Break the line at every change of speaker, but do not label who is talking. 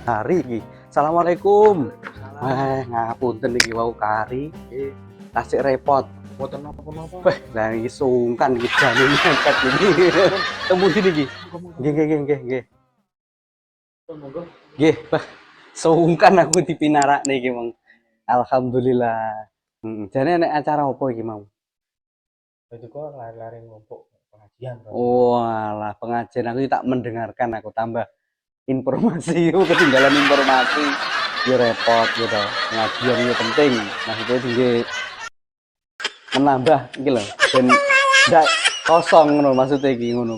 Kari iki. Assalamualaikum. Ngapunten iki wau kari. Tasik repot.
Boten napa-napa.
Wah, lah iki sungkan iki jane ngangkat iki. Temu sini iki. Nggih.
Monggo.
Nggih, Pak. Sungkan aku dipinarakne iki, Mang. Alhamdulillah. Jane nek acara apa iki, Mang?
Itu kok lari-lari ngumpuk pengajian.
Walah, pengajian aku tak mendengarkan aku tambah informasi, ketinggalan informasi. Ya repot gitu. Pengajian itu penting. Maksudnya tinggi menambah iki lho. Ben ndak kosong ngono maksudnya iki ngono.